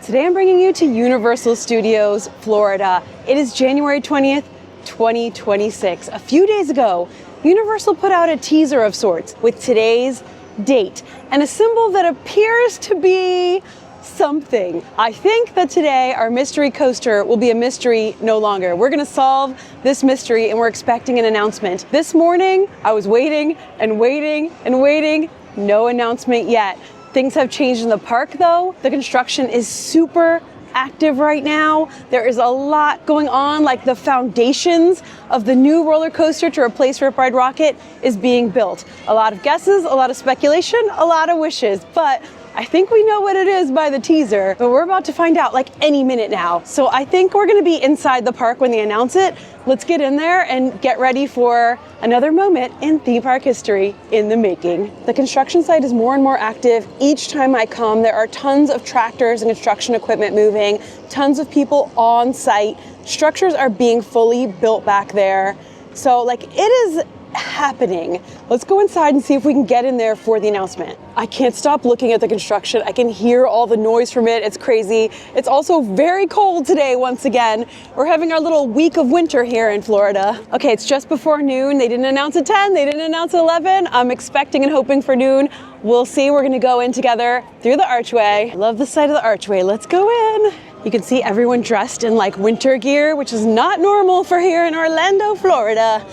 Today I'm bringing you to Universal Studios, Florida. It is January 20th, 2026. A few days ago, Universal put out a teaser of sorts with today's date and a symbol that appears to be something. I think that today our mystery coaster will be a mystery no longer. We're gonna solve this mystery and we're expecting an announcement. This morning, I was waiting and waiting and waiting. No announcement yet. Things have changed in the park though. The construction is super active right now. There is a lot going on, like the foundations of the new roller coaster to replace Rip Ride Rockit is being built. A lot of guesses, a lot of speculation, a lot of wishes, but I think we know what it is by the teaser, but we're about to find out like any minute now. So I think we're gonna be inside the park when they announce it. Let's get in there and get ready for another moment in theme park history in the making. The construction site is more and more active. Each time I come, there are tons of tractors and construction equipment moving, tons of people on site. Structures are being fully built back there. So like it is happening. Let's go inside and see if we can get in there for the announcement. I can't stop looking at the construction. I can hear all the noise from it. It's crazy. It's also very cold today once again. We're having our little week of winter here in Florida. Okay, it's just before noon. They didn't announce at 10. They didn't announce at 11. I'm expecting and hoping for noon. We'll see. We're gonna go in together through the archway. Love the sight of the archway. Let's go in. You can see everyone dressed in like winter gear, which is not normal for here in Orlando, Florida.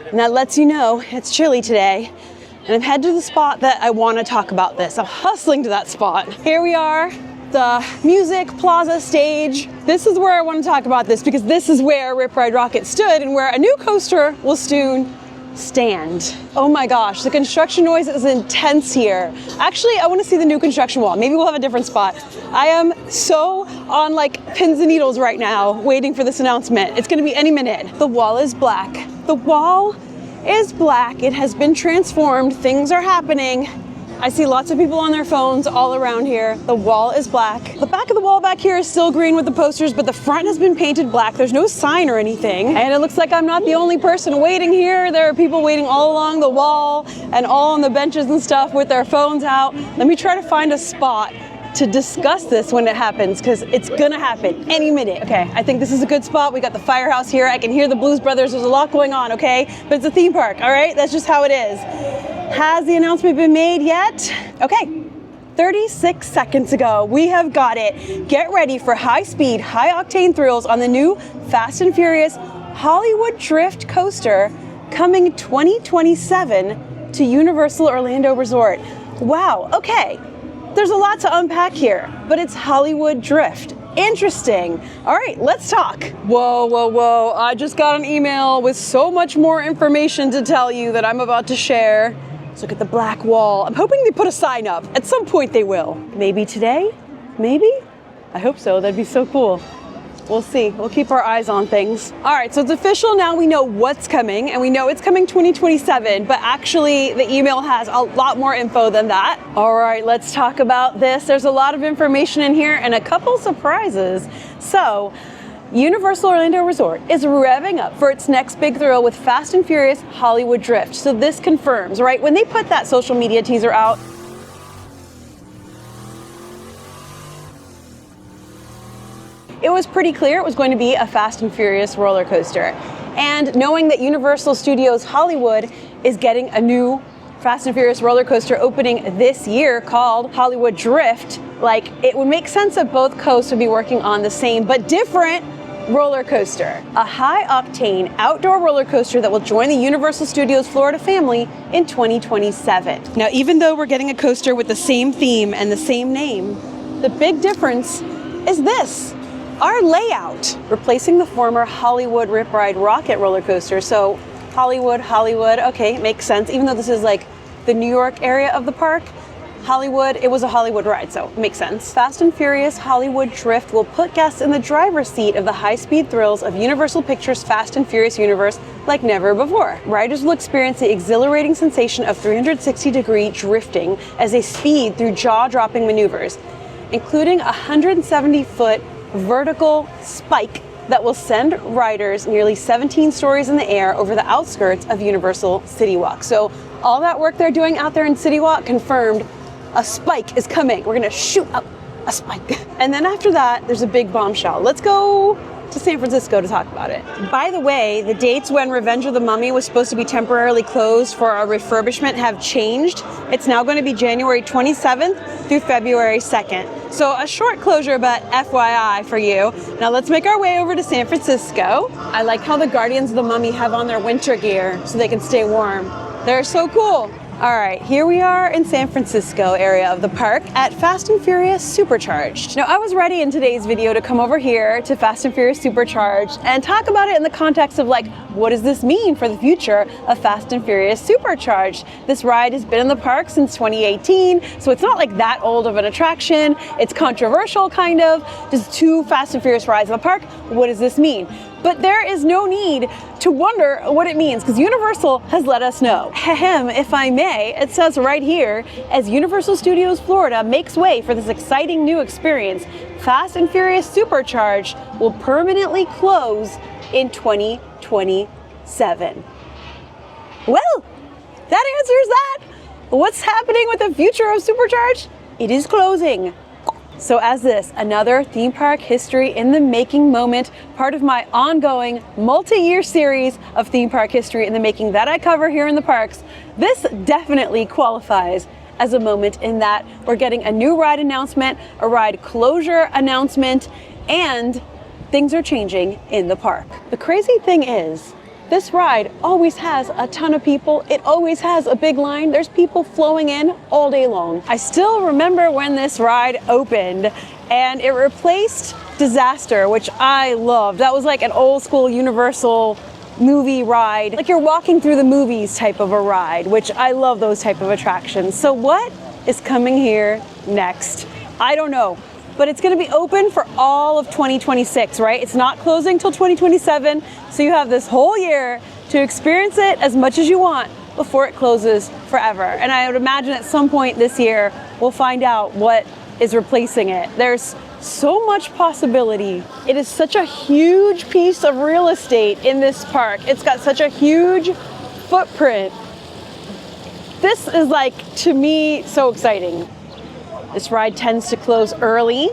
And that lets you know it's chilly today. And I'm headed to the spot that I want to talk about this. I'm hustling to that spot. Here we are, the Music Plaza stage. This is where I want to talk about this because this is where Rip Ride Rockit stood and where a new coaster will soon stand. Oh my gosh, the construction noise is intense here. Actually, I want to see the new construction wall. Maybe we'll have a different spot. I am so on like pins and needles right now, waiting for this announcement. It's going to be any minute. The wall is black. The wall is black. It has been transformed. Things are happening. I see lots of people on their phones all around here. The wall is black. The back of the wall back here is still green with the posters, but the front has been painted black. There's no sign or anything. And it looks like I'm not the only person waiting here. There are people waiting all along the wall and all on the benches and stuff with their phones out. Let me try to find a spot to discuss this when it happens, because it's gonna happen any minute. Okay, I think this is a good spot. We got the firehouse here. I can hear the Blues Brothers. There's a lot going on, okay? But it's a theme park, all right? That's just how it is. Has the announcement been made yet? Okay, 36 seconds ago, we have got it. Get ready for high-speed, high-octane thrills on the new Fast and Furious Hollywood Drift coaster coming 2027 to Universal Orlando Resort. Wow, okay. There's a lot to unpack here, but it's Hollywood Drift. Interesting. All right, let's talk. Whoa, whoa, whoa. I just got an email with so much more information to tell you that I'm about to share. Let's look at the black wall. I'm hoping they put a sign up. At some point they will. Maybe today? Maybe? I hope so. That'd be so cool. We'll see. We'll keep our eyes on things. All right, so it's official now. We know what's coming, and we know it's coming 2027, but actually the email has a lot more info than that. All right, let's talk about this. There's a lot of information in here and a couple surprises. So, Universal Orlando Resort is revving up for its next big thrill with Fast and Furious Hollywood Drift. So this confirms, right? When they put that social media teaser out, it was pretty clear it was going to be a Fast and Furious roller coaster. And knowing that Universal Studios Hollywood is getting a new Fast and Furious roller coaster opening this year called Hollywood Drift, like it would make sense that both coasts would be working on the same but different roller coaster. A high-octane outdoor roller coaster that will join the Universal Studios Florida family in 2027. Now, even though we're getting a coaster with the same theme and the same name, the big difference is this. Our layout, replacing the former Hollywood Rip Ride Rockit roller coaster. So Hollywood, okay, makes sense. Even though this is like the New York area of the park, Hollywood, it was a Hollywood ride, so it makes sense. Fast and Furious Hollywood Drift will put guests in the driver's seat of the high-speed thrills of Universal Pictures' Fast and Furious universe like never before. Riders will experience the exhilarating sensation of 360-degree drifting as they speed through jaw-dropping maneuvers, including a 170-foot vertical spike that will send riders nearly 17 stories in the air over the outskirts of Universal City Walk. So all that work they're doing out there in City Walk confirmed a spike is coming. We're gonna shoot up a spike. And then after that, there's a big bombshell. Let's go to San Francisco to talk about it. By the way, the dates when Revenge of the Mummy was supposed to be temporarily closed for a refurbishment have changed. It's now going to be January 27th through February 2nd. So a short closure, but FYI for you. Now let's make our way over to San Francisco. I like how the Guardians of the Mummy have on their winter gear so they can stay warm. They're so cool. All right, here we are in San Francisco area of the park at Fast and Furious Supercharged. Now, I was ready in today's video to come over here to Fast and Furious Supercharged and talk about it in the context of like, what does this mean for the future of Fast and Furious Supercharged? This ride has been in the park since 2018, so it's not like that old of an attraction. It's controversial, kind of. Just 2 Fast and Furious rides in the park. What does this mean? But there is no need to wonder what it means because Universal has let us know. Ahem, if I may, it says right here, as Universal Studios Florida makes way for this exciting new experience, Fast and Furious Supercharged will permanently close in 2027. Well, that answers that. What's happening with the future of Supercharged? It is closing. So as this, another theme park history in the making moment, part of my ongoing multi-year series of theme park history in the making that I cover here in the parks, this definitely qualifies as a moment in that we're getting a new ride announcement, a ride closure announcement, and things are changing in the park. The crazy thing is, this ride always has a ton of people. It always has a big line. There's people flowing in all day long. I still remember when this ride opened and it replaced Disaster, which I loved. That was like an old school Universal movie ride. Like you're walking through the movies type of a ride, which I love those type of attractions. So what is coming here next? I don't know. But it's going to be open for all of 2026, right? It's not closing till 2027, so you have this whole year to experience it as much as you want before it closes forever. And I would imagine at some point this year, we'll find out what is replacing it. There's so much possibility. It is such a huge piece of real estate in this park. It's got such a huge footprint. This is like, to me, so exciting. This ride tends to close early.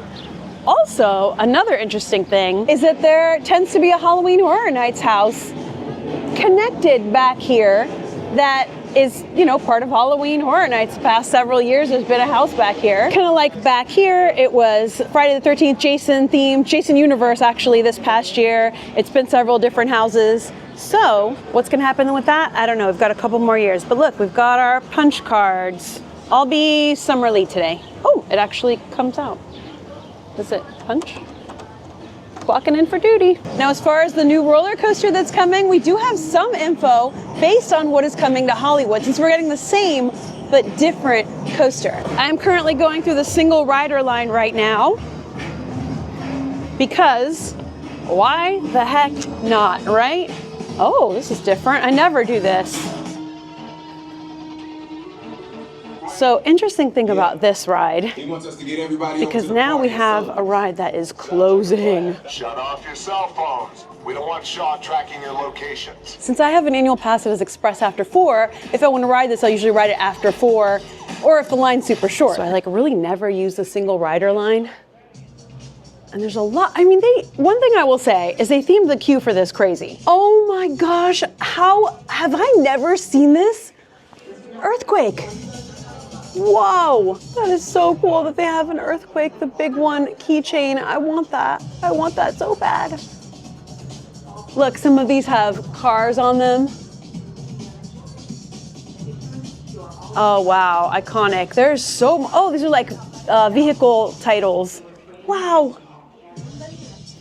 Also, another interesting thing is that there tends to be a Halloween Horror Nights house connected back here that is, you know, part of Halloween Horror Nights. The past several years, there's been a house back here. Kind of like back here, it was Friday the 13th Jason themed, Jason Universe actually this past year. It's been several different houses. So what's gonna happen with that? I don't know, we've got a couple more years. But look, we've got our punch cards. I'll be Summerly today. Oh, it actually comes out. Is it punch? Clocking in for duty. Now, as far as the new roller coaster that's coming, we do have some info based on what is coming to Hollywood, since we're getting the same but different coaster. I am currently going through the single rider line right now because why the heck not, right? Oh, this is different. I never do this. So interesting thing about this ride, because now we have a ride that is closing. Shut off your cell phones. We don't want Shaw tracking your locations. Since I have an annual pass that is express after 4, if I want to ride this, I'll usually ride it after 4, or if the line's super short. So I like really never use the single rider line. And there's a lot, I mean, one thing I will say is they themed the queue for this crazy. Oh my gosh, how have I never seen this? Earthquake. Whoa, that is so cool that they have an earthquake, the big one keychain. I want that. I want that so bad. Look, some of these have cars on them. Oh wow, iconic. There's so, oh, these are like vehicle titles. Wow.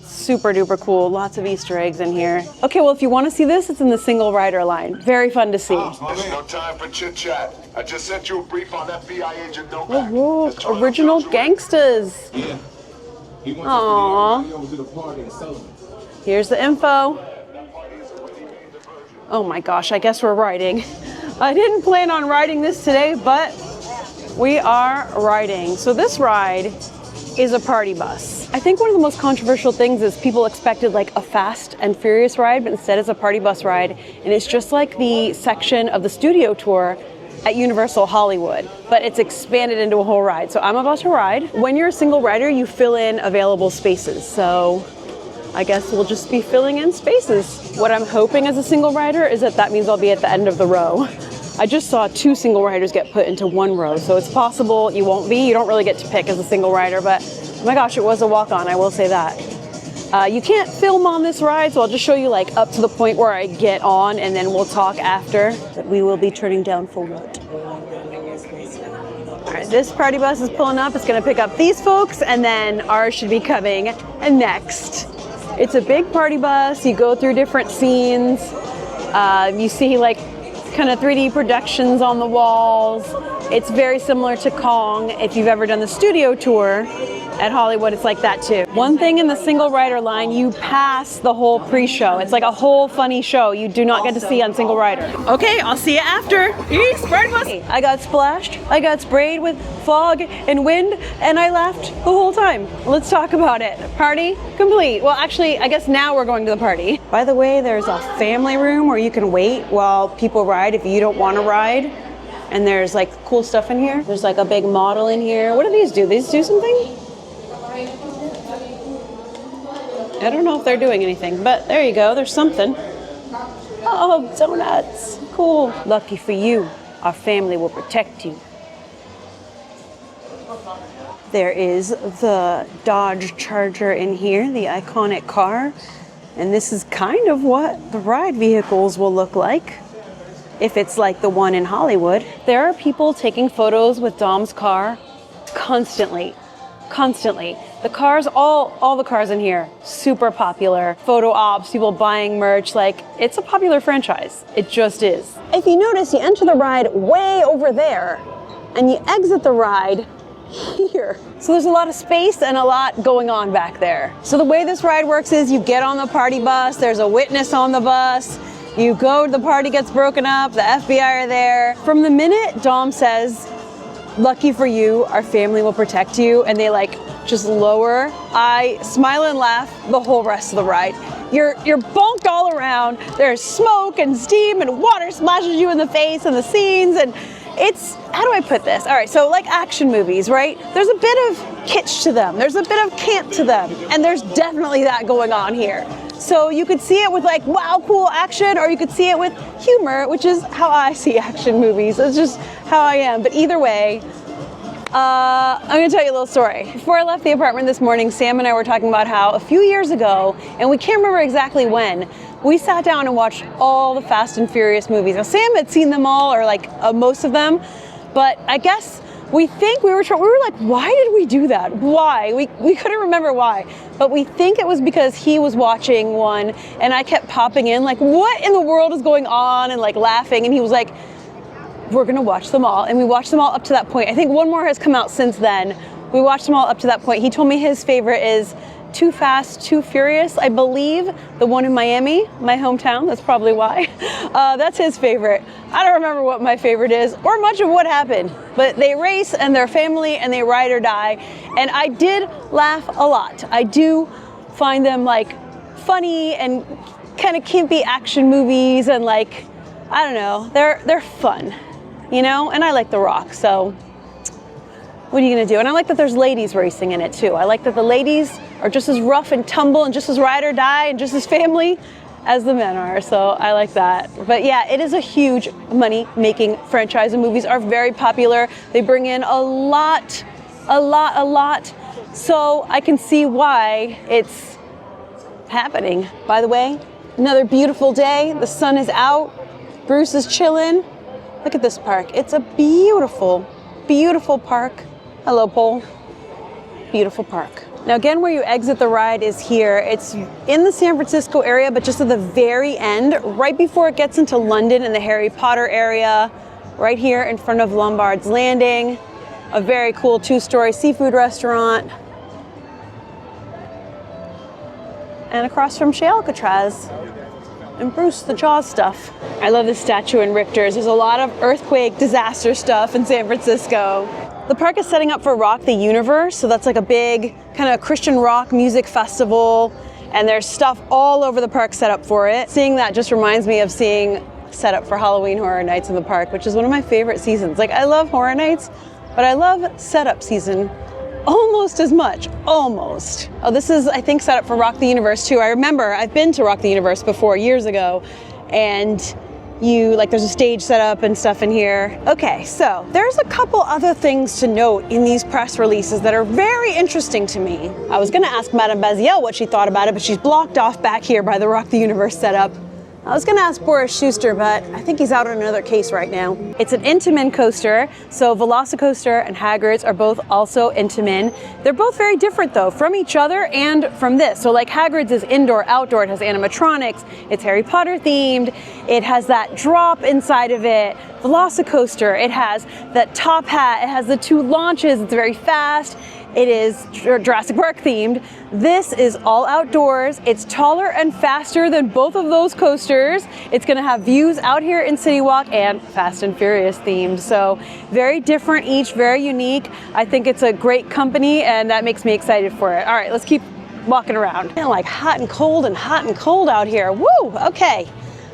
Super duper cool. Lots of Easter eggs in here. Okay, well, if you want to see this, it's in the single rider line. Very fun to see. There's no time for chit chat. I just sent you a brief on FBI agent Novak. Oh, look, original gangsters. Yeah. Aww. Here's the info. Oh my gosh, I guess we're riding. I didn't plan on riding this today, but we are riding. So this ride is a party bus. I think one of the most controversial things is people expected like a Fast and Furious ride, but instead it's a party bus ride. And it's just like the section of the studio tour at Universal Hollywood, but it's expanded into a whole ride. So I'm about to ride. When you're a single rider, you fill in available spaces. So I guess we'll just be filling in spaces. What I'm hoping as a single rider is that means I'll be at the end of the row. I just saw 2 single riders get put into 1 row, so it's possible you won't be. You don't really get to pick as a single rider, but oh my gosh, it was a walk-on, I will say that. You can't film on this ride, so I'll just show you like up to the point where I get on, and then we'll talk after. But we will be turning down for what? All right, this party bus is pulling up. It's gonna pick up these folks, and then ours should be coming next. It's a big party bus. You go through different scenes. You see like kind of 3D productions on the walls. It's very similar to Kong. If you've ever done the studio tour at Hollywood, it's like that too. One thing in the single rider line, you pass the whole pre-show. It's like a whole funny show you do not get to see on single rider. Okay, I'll see you after. Party bus. I got splashed, I got sprayed with fog and wind, and I laughed the whole time. Let's talk about it. Party complete. Well, actually, I guess now we're going to the party. By the way, there's a family room where you can wait while people ride if you don't want to ride. And there's like cool stuff in here. There's like a big model in here. What do these do? These do something? I don't know if they're doing anything, but there you go, there's something. Oh, donuts, cool. Lucky for you, our family will protect you. There is the Dodge Charger in here, the iconic car. And this is kind of what the ride vehicles will look like if it's like the one in Hollywood. There are people taking photos with Dom's car constantly. The cars, all the cars in here, super popular. Photo ops, people buying merch, like it's a popular franchise. It just is. If you notice, you enter the ride way over there and you exit the ride here. So there's a lot of space and a lot going on back there. So the way this ride works is you get on the party bus, there's a witness on the bus, you go, the party gets broken up, the FBI are there. From the minute Dom says, lucky for you, our family will protect you, and they like just lower, I smile and laugh the whole rest of the ride. You're bonked all around. There's smoke and steam and water splashes you in the face and the scenes, and it's, how do I put this? All right, so like action movies, right? There's a bit of kitsch to them. There's a bit of camp to them, and there's definitely that going on here. So you could see it with like, wow, cool action, or you could see it with humor, which is how I see action movies. It's just how I am. But either way, I'm gonna tell you a little story. Before I left the apartment this morning, Sam and I were talking about how a few years ago, and we can't remember exactly when, we sat down and watched all the Fast and Furious movies. Now Sam had seen them all, or like most of them, but I guess we think we were like, why did we do that? Why? We couldn't remember why. But we think it was because he was watching one and I kept popping in like, what in the world is going on? And like laughing, and he was like, we're gonna watch them all. And we watched them all up to that point. I think one more has come out since then. We watched them all up to that point. He told me his favorite is Too Fast, Too Furious, I believe, the one in Miami, my hometown, that's probably why. That's his favorite. I don't remember what my favorite is or much of what happened, but they race and they're family and they ride or die. And I did laugh a lot. I do find them like funny and kind of campy action movies, and like, I don't know, they're fun, you know? And I like The Rock, so what are you gonna do? And I like that there's ladies racing in it too. I like that the ladies are just as rough and tumble and just as ride or die and just as family as the men are, so I like that. But yeah, it is a huge money-making franchise, and movies are very popular. They bring in a lot. So I can see why it's happening. By the way, another beautiful day. The sun is out. Bruce is chilling. Look at this park. It's a beautiful, beautiful park. Hello, Pole. Beautiful park. Now again, where you exit the ride is here. It's in the San Francisco area, but just at the very end, right before it gets into London and the Harry Potter area, right here in front of Lombard's Landing, a very cool 2-story seafood restaurant. And across from Chez Alcatraz and Bruce the Jaws stuff. I love this statue in Richter's. There's a lot of earthquake disaster stuff in San Francisco. The park is setting up for Rock the Universe, so that's like a big kind of Christian rock music festival, and there's stuff all over the park set up for it. Seeing that just reminds me of seeing setup for Halloween Horror Nights in the park, which is one of my favorite seasons. Like, I love Horror Nights, but I love setup season almost as much, almost. Oh, this is, I think, set up for Rock the Universe too. I remember I've been to Rock the Universe before, years ago, and there's a stage set up and stuff in here. Okay, so there's a couple other things to note in these press releases that are very interesting to me. I was gonna ask Madame Baziel what she thought about it, but she's blocked off back here by the Rock the Universe setup. I was gonna ask Boris Schuster, but I think he's out on another case right now. It's an Intamin coaster, so Velocicoaster and Hagrid's are both also Intamin. They're both very different though, from each other and from this. So like Hagrid's is indoor, outdoor, it has animatronics, it's Harry Potter themed, it has that drop inside of it. Velocicoaster, it has that top hat, it has the 2 launches, it's very fast. It is Jurassic Park themed. This is all outdoors. It's taller and faster than both of those coasters. It's gonna have views out here in City Walk and Fast and Furious themed. So very different each, very unique. I think it's a great company and that makes me excited for it. All right, let's keep walking around. And like hot and cold out here. Woo, okay.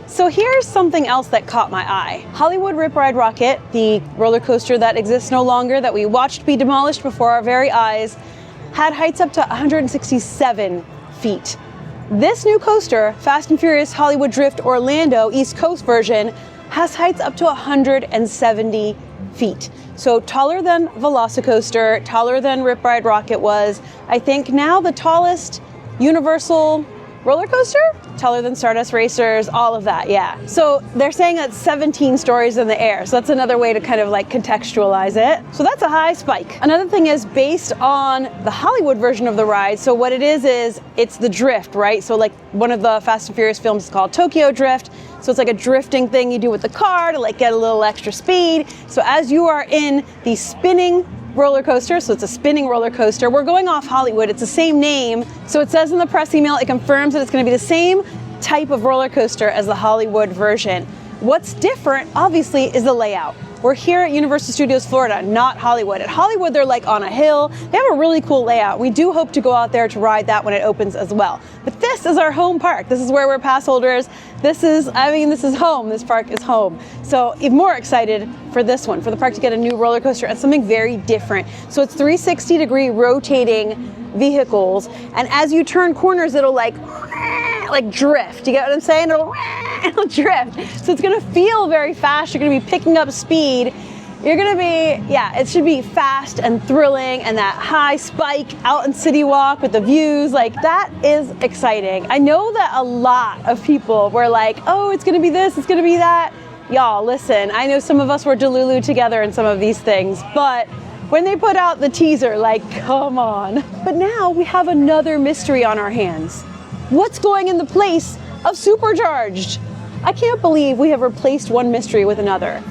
So here's something else that caught my eye. Hollywood Rip Ride Rockit, the roller coaster that exists no longer, that we watched be demolished before our very eyes, had heights up to 167 feet. This new coaster, Fast and Furious Hollywood Drift Orlando East Coast version, has heights up to 170 feet. So taller than Velocicoaster, taller than Rip Ride Rockit was. I think now the tallest Universal roller coaster? Taller than Stardust Racers, all of that, yeah. So they're saying that's 17 stories in the air. So that's another way to kind of like contextualize it. So that's a high spike. Another thing is based on the Hollywood version of the ride. So what it is it's the drift, right? So like one of the Fast and Furious films is called Tokyo Drift. So it's like a drifting thing you do with the car to like get a little extra speed. So as you are in the spinning roller coaster, so it's a spinning roller coaster. We're going off Hollywood, it's the same name. So it says in the press email, it confirms that it's gonna be the same type of roller coaster as the Hollywood version. What's different, obviously, is the layout. We're here at Universal Studios Florida, not Hollywood. At Hollywood, they're like on a hill. They have a really cool layout. We do hope to go out there to ride that when it opens as well. But this is our home park. This is where we're pass holders. This is home. This park is home. So even more excited for this one, for the park to get a new roller coaster and something very different. So it's 360-degree rotating vehicles. And as you turn corners, it'll like drift. You get what I'm saying? It'll drift. So it's gonna feel very fast. You're gonna be picking up speed. You're gonna be, it should be fast and thrilling, and that high spike out in City Walk with the views, like that is exciting. I know that a lot of people were like, oh, it's gonna be this, it's gonna be that. Y'all, listen, I know some of us were Delulu together in some of these things, but when they put out the teaser, like, come on. But now we have another mystery on our hands. What's going in the place of Supercharged? I can't believe we have replaced one mystery with another.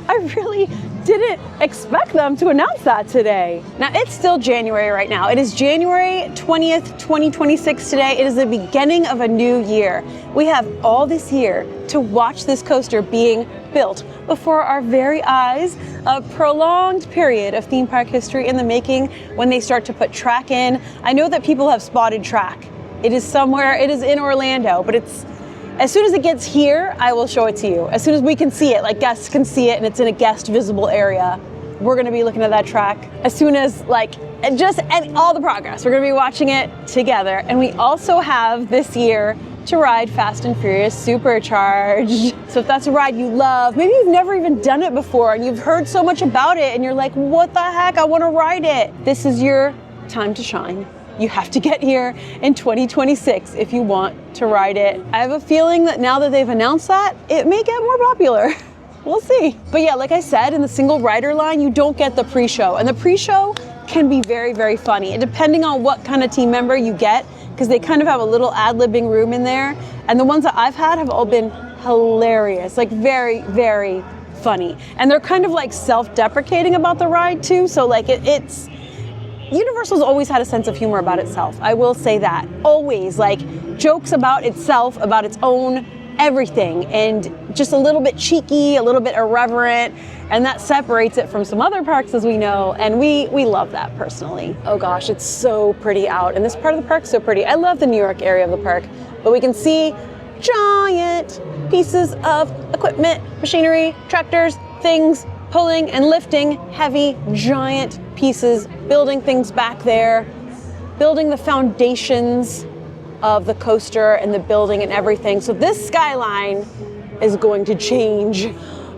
I really didn't expect them to announce that today. Now, it's still January right now. It is January 20th, 2026 today. It is the beginning of a new year. We have all this year to watch this coaster being built before our very eyes. A prolonged period of theme park history in the making when they start to put track in. I know that people have spotted track. It is somewhere, it is in Orlando, but it's, as soon as it gets here, I will show it to you. As soon as we can see it, like guests can see it and it's in a guest visible area, we're gonna be looking at that track. As soon as and all the progress, we're gonna be watching it together. And we also have this year to ride Fast and Furious Supercharged. So if that's a ride you love, maybe you've never even done it before and you've heard so much about it and you're like, what the heck, I wanna ride it. This is your time to shine. You have to get here in 2026 if you want to ride it. I have a feeling that now that they've announced that, it may get more popular. We'll see. But yeah, like I said, in the single rider line, you don't get the pre-show. And the pre-show can be very, very funny. And depending on what kind of team member you get, because they kind of have a little ad-libbing room in there. And the ones that I've had have all been hilarious, like very, very funny. And they're kind of like self-deprecating about the ride too. So like it's, Universal's always had a sense of humor about itself. I will say that. Always, like, jokes about itself, about its own everything, and just a little bit cheeky, a little bit irreverent, and that separates it from some other parks, as we know, and we love that personally. Oh gosh, it's so pretty out, and this part of the park's so pretty. I love the New York area of the park, but we can see giant pieces of equipment, machinery, tractors, things, pulling and lifting heavy, giant pieces, building things back there, building the foundations of the coaster and the building and everything. So this skyline is going to change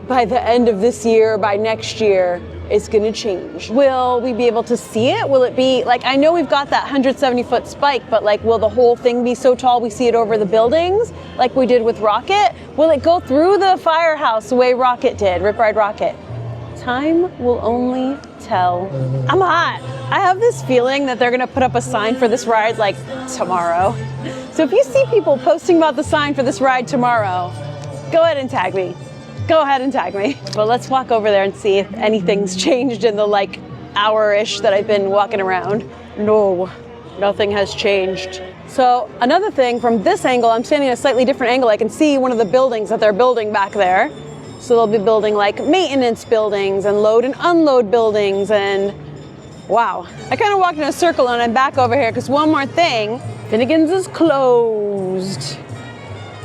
by the end of this year, by next year. It's gonna change. Will we be able to see it? Will it be, like, I know we've got that 170-foot spike, but like, will the whole thing be so tall we see it over the buildings like we did with Rockit? Will it go through the firehouse the way Rockit did, Rip Ride Rockit? Time will only tell. I'm hot. I have this feeling that they're gonna put up a sign for this ride like tomorrow. So if you see people posting about the sign for this ride tomorrow, go ahead and tag me. Go ahead and tag me. But let's walk over there and see if anything's changed in the like hour-ish that I've been walking around. No, nothing has changed. So another thing, from this angle, I'm standing at a slightly different angle. I can see one of the buildings that they're building back there. So they'll be building like maintenance buildings and load and unload buildings, and wow. I kind of walked in a circle and I'm back over here because one more thing, Finnegan's is closed.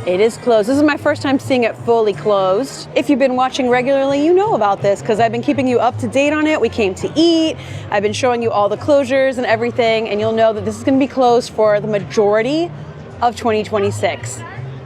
It is closed. This is my first time seeing it fully closed. If you've been watching regularly, you know about this because I've been keeping you up to date on it. We came to eat. I've been showing you all the closures and everything, and you'll know that this is going to be closed for the majority of 2026.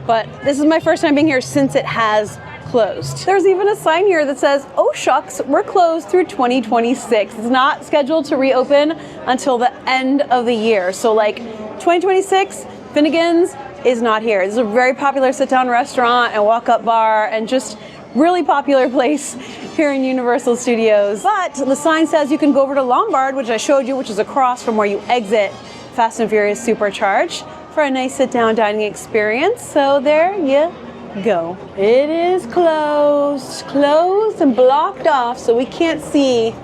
But this is my first time being here since it has closed. There's even a sign here that says, oh shucks, we're closed through 2026. It's not scheduled to reopen until the end of the year. So like 2026, Finnegan's is not here. This is a very popular sit-down restaurant and walk-up bar and just really popular place here in Universal Studios. But the sign says you can go over to Lombard, which I showed you, which is across from where you exit Fast and Furious Supercharged, for a nice sit-down dining experience. So there you go. It is closed and blocked off, so we can't see.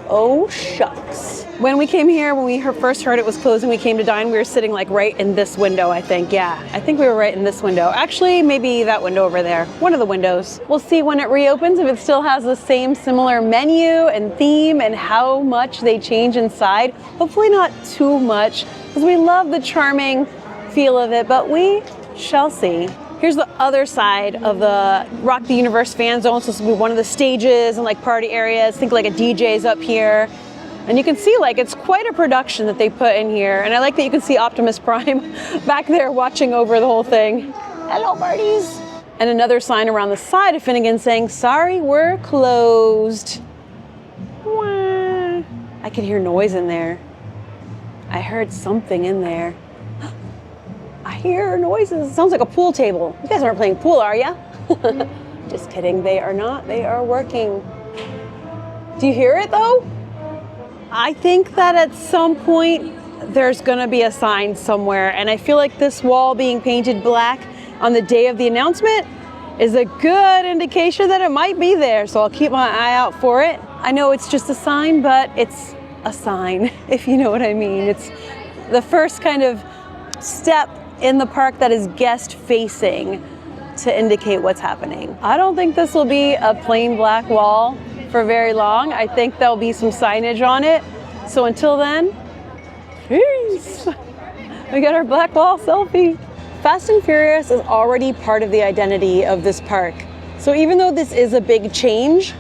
Oh shucks. When we came here, when we first heard it was closing, we came to dine, we were sitting like right in this window, I think. Yeah, I think we were right in this window. Actually, maybe that window over there. One of the windows. We'll see when it reopens if it still has the same similar menu and theme and how much they change inside. Hopefully not too much, because we love the charming feel of it, but we shall see. Here's the other side of the Rock the Universe fan zone. So this will be one of the stages and like party areas. Think like a DJ's up here. And you can see like it's quite a production that they put in here. And I like that you can see Optimus Prime back there watching over the whole thing. Hello, birdies. And another sign around the side of Finnegan saying, sorry, we're closed. Wah. I could hear noise in there. I heard something in there. I hear noises. It sounds like a pool table. You guys aren't playing pool, are ya? Just kidding, they are not. They are working. Do you hear it though? I think that at some point there's gonna be a sign somewhere, and I feel like this wall being painted black on the day of the announcement is a good indication that it might be there, so I'll keep my eye out for it. I know it's just a sign, but it's a sign, if you know what I mean. It's the first kind of step in the park that is guest facing to indicate what's happening. I don't think this will be a plain black wall for very long. I think there'll be some signage on it. So until then, peace. We got our black wall selfie. Fast and Furious is already part of the identity of this park. So even though this is a big change,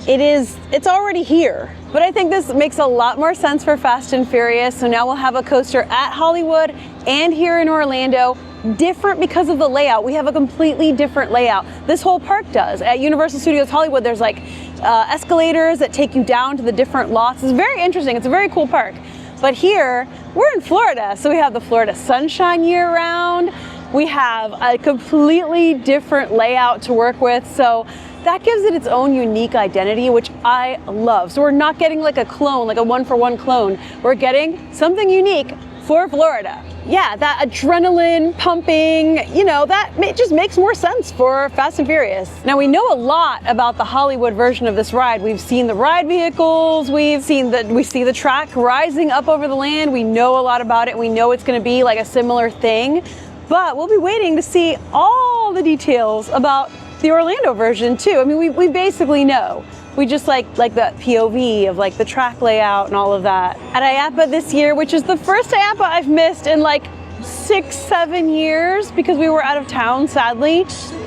it's already here. But I think this makes a lot more sense for Fast and Furious. So now we'll have a coaster at Hollywood and here in Orlando. Different because of the layout. We have a completely different layout. This whole park does. At Universal Studios Hollywood, there's like escalators that take you down to the different lots. It's very interesting. It's a very cool park. But here, we're in Florida. So we have the Florida sunshine year round. We have a completely different layout to work with. So that gives it its own unique identity, which I love. So we're not getting like a clone, like a one-for-one clone. We're getting something unique for Florida. Yeah, that adrenaline pumping, you know, it just makes more sense for Fast and Furious. Now we know a lot about the Hollywood version of this ride. We've seen the ride vehicles, we see the track rising up over the land. We know a lot about it. We know it's gonna be like a similar thing, but we'll be waiting to see all the details about the Orlando version too. I mean, we basically know. We just like the POV of like the track layout and all of that. At IAAPA this year, which is the first IAAPA I've missed in like 6, 7 years because we were out of town, sadly.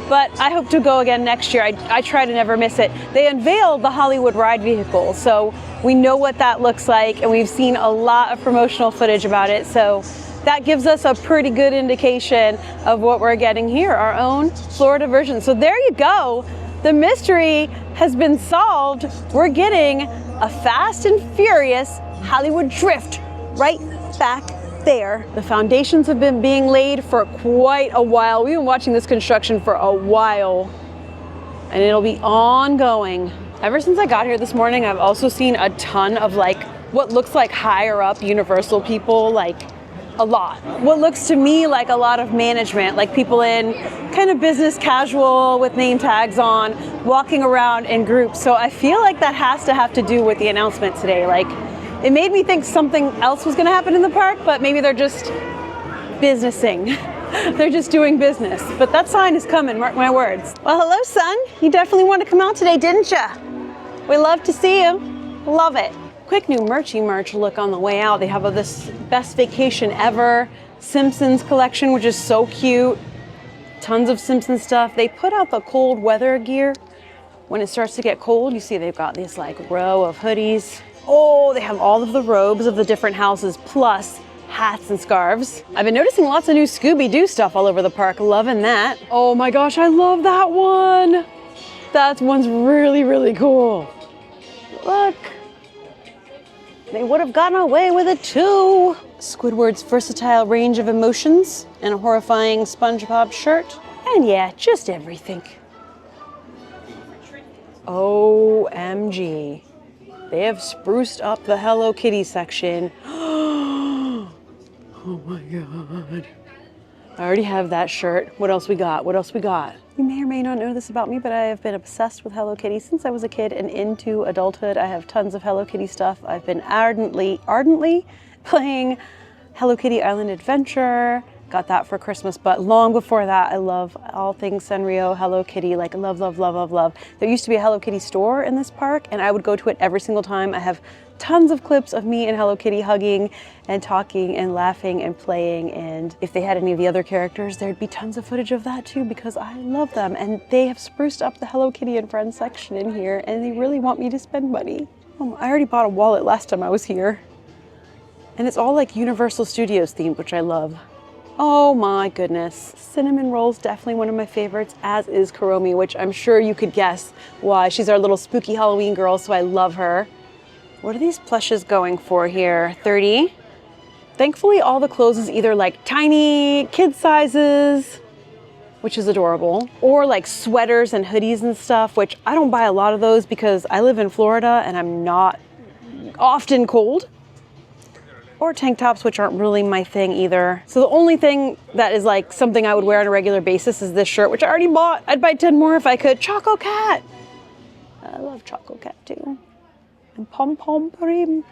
But I hope to go again next year. I try to never miss it. They unveiled the Hollywood ride vehicle, so we know what that looks like, and we've seen a lot of promotional footage about it. So that gives us a pretty good indication of what we're getting here, our own Florida version. So there you go. The mystery has been solved. We're getting a Fast and Furious Hollywood Drift right back there. The foundations have been being laid for quite a while. We've been watching this construction for a while, and it'll be ongoing. Ever since I got here this morning, I've also seen a ton of like what looks like higher up Universal people, like a lot. What looks to me like a lot of management, like people in kind of business casual with name tags on, walking around in groups. So I feel like that has to have to do with the announcement today. Like, it made me think something else was gonna happen in the park, but maybe they're just businessing. They're just doing business. But that sign is coming, mark my words. Well, hello, son. You definitely wanted to come out today, didn't ya? We love to see you. Love it. Quick new merch look on the way out. They have this best vacation ever Simpsons collection, which is so cute. Tons of Simpsons stuff. They put out the cold weather gear. When it starts to get cold, you see they've got this like row of hoodies. Oh, they have all of the robes of the different houses, plus hats and scarves. I've been noticing lots of new Scooby-Doo stuff all over the park. Loving that. Oh my gosh, I love that one. That one's really, really cool. Look. They would have gotten away with it too. Squidward's versatile range of emotions and a horrifying SpongeBob shirt. And yeah, just everything. OMG. They have spruced up the Hello Kitty section. Oh my God. I already have that shirt. What else we got? What else we got? You may or may not know this about me, but I have been obsessed with Hello Kitty since I was a kid and into adulthood. I have tons of Hello Kitty stuff. I've been ardently playing Hello Kitty Island Adventure. Got that for Christmas, but long before that, I love all things Sanrio, Hello Kitty, like love, love, love, love, love. There used to be a Hello Kitty store in this park, and I would go to it every single time. I have tons of clips of me and Hello Kitty hugging and talking and laughing and playing, and if they had any of the other characters, there'd be tons of footage of that too, because I love them, and they have spruced up the Hello Kitty and Friends section in here, and they really want me to spend money. I already bought a wallet last time I was here, and it's all like Universal Studios themed, which I love. Oh my goodness. Cinnamon roll's definitely one of my favorites, as is Kuromi, which I'm sure you could guess why. She's our little spooky Halloween girl, so I love her. What are these plushes going for here? 30? Thankfully, all the clothes is either like tiny kid sizes, which is adorable, or like sweaters and hoodies and stuff, which I don't buy a lot of those because I live in Florida and I'm not often cold. Or tank tops, which aren't really my thing either. So the only thing that is like something I would wear on a regular basis is this shirt, which I already bought. I'd buy 10 more if I could. Choco Cat. I love Choco Cat too. And Pom Pom Prim.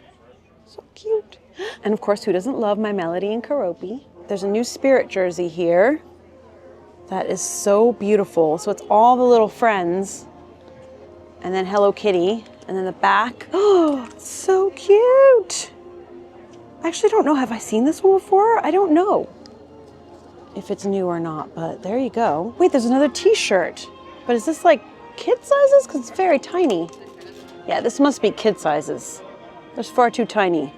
So cute. And of course, who doesn't love my Melody and Karopi? There's a new Spirit jersey here. That is so beautiful. So it's all the little friends. And then Hello Kitty. And then the back. Oh, so cute. I actually don't know, have I seen this one before? I don't know if it's new or not, but there you go. Wait, there's another t-shirt, but is this like kid sizes? Because it's very tiny. Yeah, this must be kid sizes. It's far too tiny,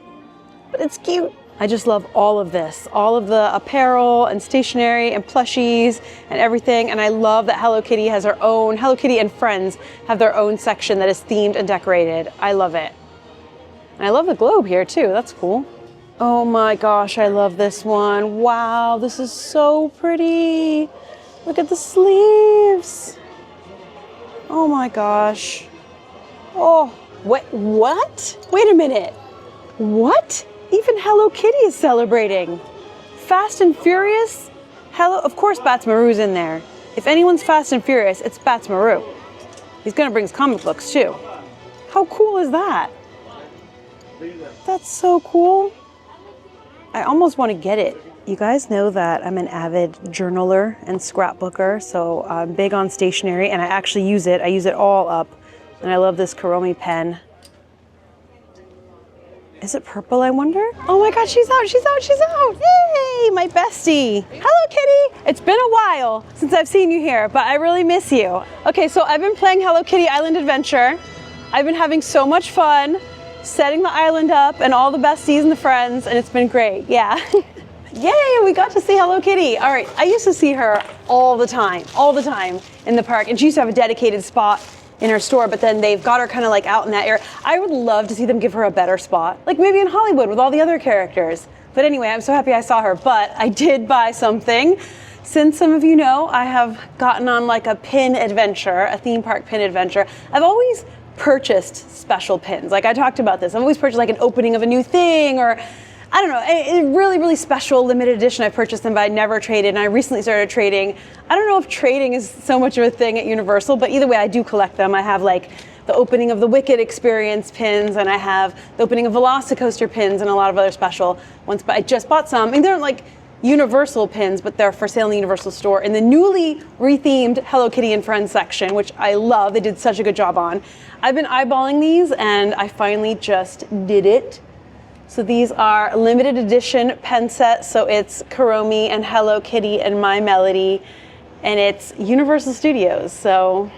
but it's cute. I just love all of this, all of the apparel and stationery and plushies and everything. And I love that Hello Kitty has her own, Hello Kitty and Friends have their own section that is themed and decorated. I love it. And I love the globe here too, that's cool. Oh my gosh, I love this one. Wow, this is so pretty. Look at the sleeves. Oh my gosh. Oh, what? Wait a minute. What? Even Hello Kitty is celebrating. Fast and Furious? Of course Bats Maru's in there. If anyone's Fast and Furious, it's Bats Maru. He's gonna bring his comic books too. How cool is that? That's so cool. I almost want to get it. You guys know that I'm an avid journaler and scrapbooker, so I'm big on stationery, and I actually use it. I use it all up, and I love this Kuromi pen. Is it purple, I wonder? Oh my God, she's out, she's out, she's out. Yay, my bestie. Hello, Kitty. It's been a while since I've seen you here, but I really miss you. Okay, so I've been playing Hello Kitty Island Adventure. I've been having so much fun setting the island up and all the besties and the friends, and it's been great, yeah. Yay, we got to see Hello Kitty. All right, I used to see her all the time in the park, and she used to have a dedicated spot in her store, but then they've got her kind of like out in that area. I would love to see them give her a better spot, like maybe in Hollywood with all the other characters. But anyway, I'm so happy I saw her, but I did buy something. Since some of you know, I have gotten on like a pin adventure, a theme park pin adventure. I've always purchased special pins. Like I talked about this. I've always purchased like an opening of a new thing, or I don't know, a really, really special limited edition. I purchased them, but I never traded, and I recently started trading. I don't know if trading is so much of a thing at Universal, but either way, I do collect them. I have like the opening of the Wicked Experience pins, and I have the opening of Velocicoaster pins, and a lot of other special ones, but I just bought some. I mean, they're like Universal pins, but they're for sale in the Universal store in the newly rethemed Hello Kitty and Friends section, which I love. They did such a good job on. I've been eyeballing these, and I finally just did it. So these are limited edition pen sets. So it's Kuromi and Hello Kitty and My Melody, and it's Universal Studios. So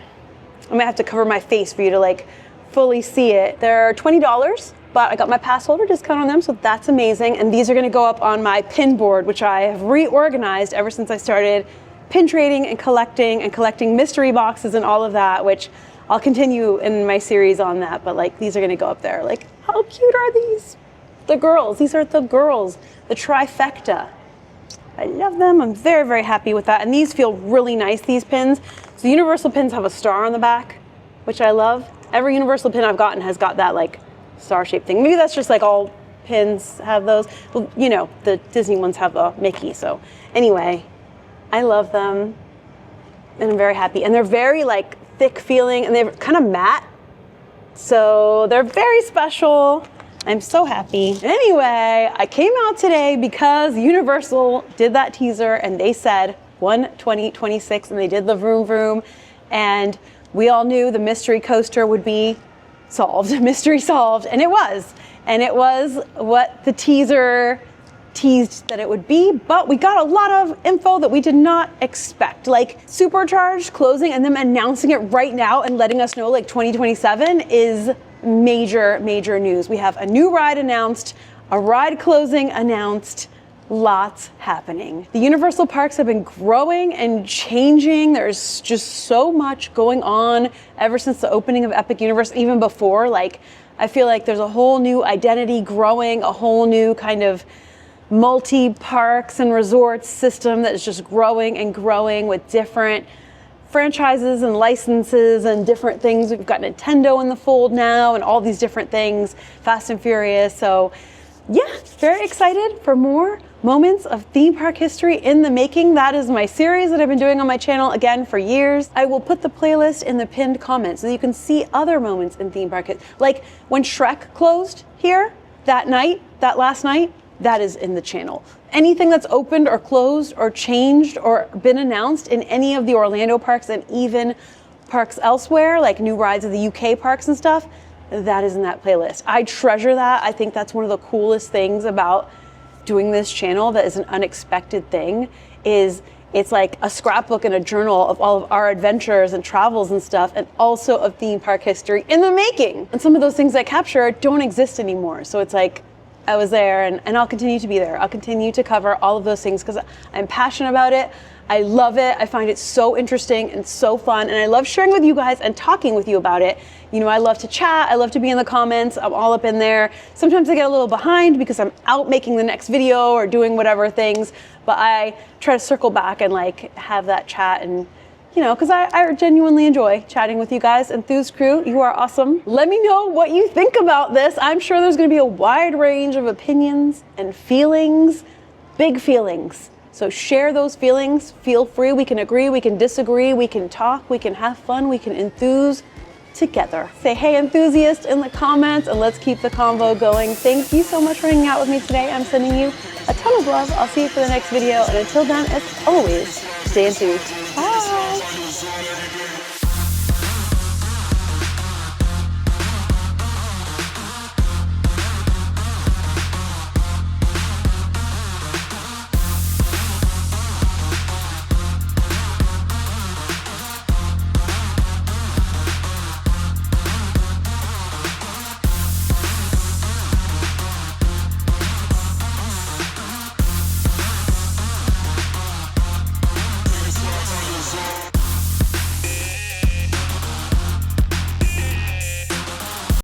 I'm gonna have to cover my face for you to like fully see it. They're $20, but I got my pass holder discount on them, so that's amazing. And these are gonna go up on my pin board, which I have reorganized ever since I started pin trading and collecting mystery boxes and all of that, which I'll continue in my series on that, but like these are gonna go up there. Like, how cute are these? The girls, these are the girls, the trifecta. I love them, I'm very, very happy with that. And these feel really nice, these pins. So Universal pins have a star on the back, which I love. Every Universal pin I've gotten has got that like star-shaped thing. Maybe that's just like all pins have those. Well, you know, the Disney ones have a Mickey, so anyway, I love them, and I'm very happy. And they're very like thick feeling, and they're kind of matte, so they're very special. I'm so happy. Anyway, I came out today because Universal did that teaser, and they said 1/20/26, and they did the vroom vroom, and we all knew the mystery coaster would be solved, mystery solved, and it was. And it was what the teaser teased that it would be, but we got a lot of info that we did not expect, like Supercharged closing and them announcing it right now and letting us know like 2027 is major, major news. We have a new ride announced, a ride closing announced, lots happening. The Universal parks have been growing and changing. There's just so much going on ever since the opening of Epic Universe, even before. Like, I feel like there's a whole new identity growing, a whole new kind of multi-parks and resorts system that is just growing and growing with different franchises and licenses and different things. We've got Nintendo in the fold now and all these different things, Fast and Furious. So yeah, very excited for more moments of theme park history in the making. That is my series that I've been doing on my channel again for years. I will put the playlist in the pinned comments so you can see other moments in theme park history. Like when Shrek closed here that night, that last night, that is in the channel. Anything that's opened or closed or changed or been announced in any of the Orlando parks and even parks elsewhere, like new rides of the UK parks and stuff, that is in that playlist. I treasure that. I think that's one of the coolest things about doing this channel that is an unexpected thing, is it's like a scrapbook and a journal of all of our adventures and travels and stuff, and also of theme park history in the making. And some of those things I capture don't exist anymore. So it's like, I was there, and I'll continue to be there. I'll continue to cover all of those things because I'm passionate about it. I love it. I find it so interesting and so fun, and I love sharing with you guys and talking with you about it. You know, I love to chat. I love to be in the comments. I'm all up in there. Sometimes I get a little behind because I'm out making the next video or doing whatever things, but I try to circle back and like have that chat, and you know, because I genuinely enjoy chatting with you guys. Enthused crew, you are awesome. Let me know what you think about this. I'm sure there's gonna be a wide range of opinions and feelings, big feelings. So share those feelings, feel free. We can agree, we can disagree, we can talk, we can have fun, we can enthuse together. Say, hey enthusiast in the comments, and let's keep the convo going. Thank you so much for hanging out with me today. I'm sending you a ton of love. I'll see you for the next video. And until then, as always, stay enthused. Bye.